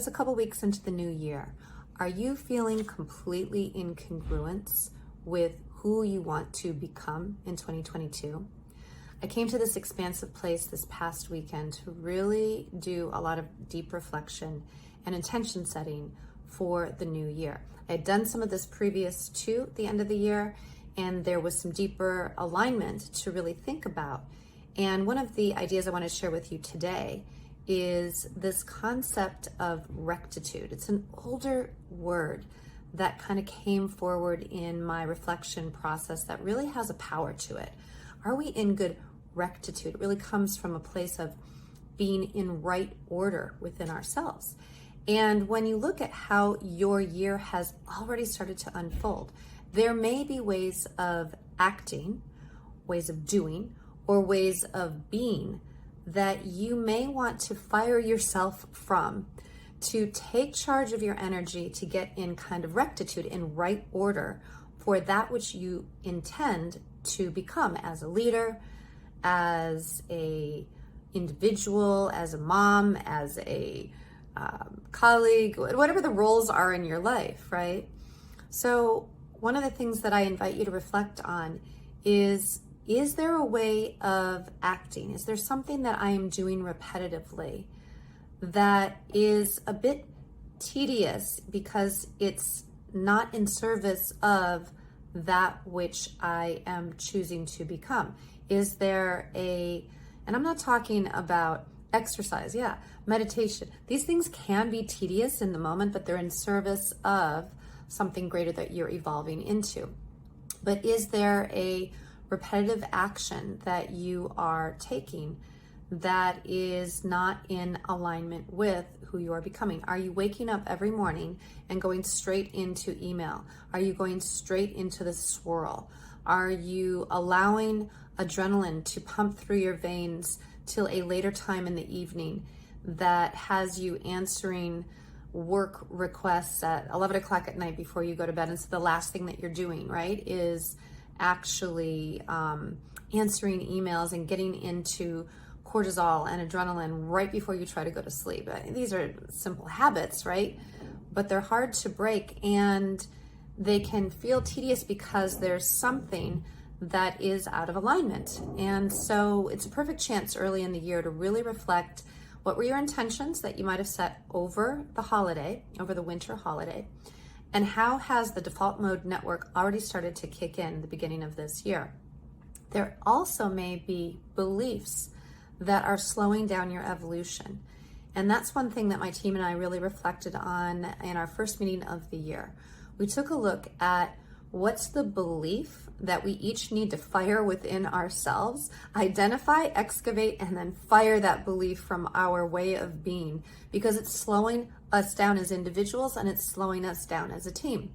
a couple weeks into the new year. Are you feeling completely in congruence with who you want to become in 2022? I came to this expansive place this past weekend to really do a lot of deep reflection and intention setting for the new year. I had done some of this previous to the end of the year, and there was some deeper alignment to really think about. And one of the ideas I want to share with you today is this concept of rectitude. It's an older word that kind of came forward in my reflection process that really has a power to it. Are we in good rectitude? It really comes from a place of being in right order within ourselves. And when you look at how your year has already started to unfold, there may be ways of acting, ways of doing, or ways of being that you may want to fire yourself from, to take charge of your energy, to get in kind of rectitude, in right order for that which you intend to become as a leader, as a individual, as a mom, as a colleague, whatever the roles are in your life, right? So one of the things that I invite you to reflect on is there a way of acting? Is there something that I am doing repetitively that is a bit tedious because it's not in service of that which I am choosing to become? Is there and I'm not talking about exercise, meditation. These things can be tedious in the moment, but they're in service of something greater that you're evolving into. But is there a repetitive action that you are taking that is not in alignment with who you are becoming? Are you waking up every morning and going straight into email? Are you going straight into the swirl? Are you allowing adrenaline to pump through your veins till a later time in the evening that has you answering work requests at 11 o'clock at night before you go to bed? And so the last thing that you're doing, right, is actually answering emails and getting into cortisol and adrenaline right before you try to go to sleep. These are simple habits, right? But they're hard to break, and they can feel tedious because there's something that is out of alignment. And so it's a perfect chance early in the year to really reflect, what were your intentions that you might have set over the winter holiday? And how has the default mode network already started to kick in at the beginning of this year? There also may be beliefs that are slowing down your evolution. And that's one thing that my team and I really reflected on in our first meeting of the year. We took a look at what's the belief that we each need to fire within ourselves, identify, excavate, and then fire that belief from our way of being, because it's slowing us down as individuals and it's slowing us down as a team.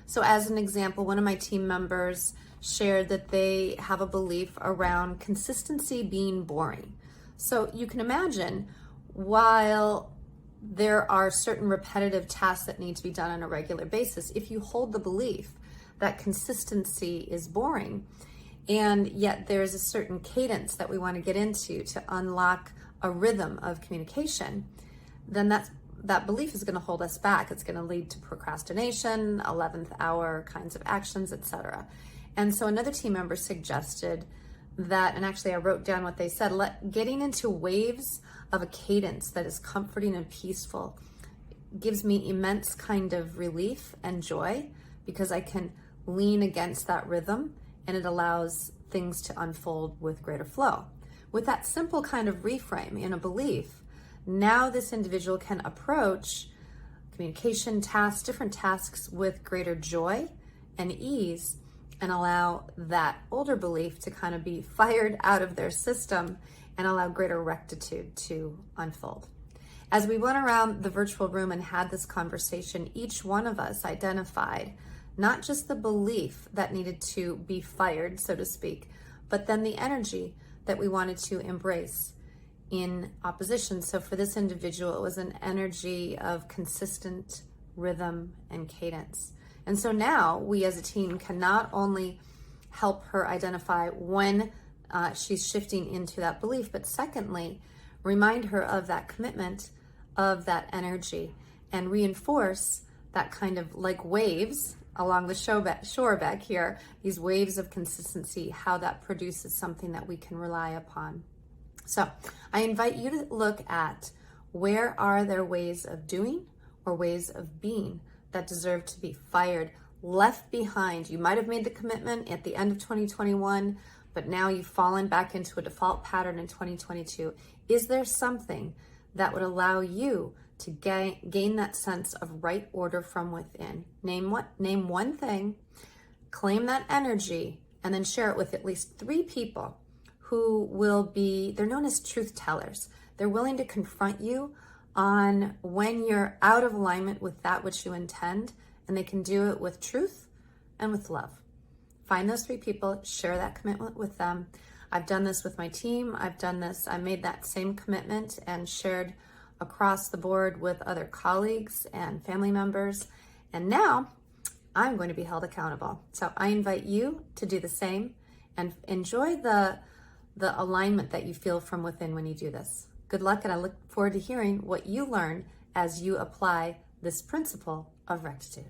So as an example, one of my team members shared that they have a belief around consistency being boring. So you can imagine, while there are certain repetitive tasks that need to be done on a regular basis, if you hold the belief that consistency is boring, and yet there's a certain cadence that we want to get into to unlock a rhythm of communication, then that belief is going to hold us back. It's going to lead to procrastination, 11th hour kinds of actions, etc. And so another team member suggested that, and actually I wrote down what they said, getting into waves of a cadence that is comforting and peaceful gives me immense kind of relief and joy, because I can lean against that rhythm and it allows things to unfold with greater flow. With that simple kind of reframe in a belief, now this individual can approach communication tasks, different tasks, with greater joy and ease, and allow that older belief to kind of be fired out of their system and allow greater rectitude to unfold. As we went around the virtual room and had this conversation, each one of us identified not just the belief that needed to be fired, so to speak, but then the energy that we wanted to embrace in opposition. So for this individual, it was an energy of consistent rhythm and cadence. And so now we as a team can not only help her identify when she's shifting into that belief, but secondly, remind her of that commitment, of that energy, and reinforce that kind of like waves along the shore back here, these waves of consistency, how that produces something that we can rely upon. So I invite you to look at where are there ways of doing or ways of being that deserve to be fired, left behind. You might have made the commitment at the end of 2021, but now you've fallen back into a default pattern in 2022. Is there something that would allow you to gain that sense of right order from within? Name one thing, claim that energy, and then share it with at least 3 people who will be, they're known as truth tellers. They're willing to confront you on when you're out of alignment with that which you intend, and they can do it with truth and with love. Find those 3 people, share that commitment with them. I've done this with my team. I made that same commitment and shared across the board with other colleagues and family members. And now I'm going to be held accountable. So I invite you to do the same and enjoy the alignment that you feel from within when you do this. Good luck, and I look forward to hearing what you learn as you apply this principle of rectitude.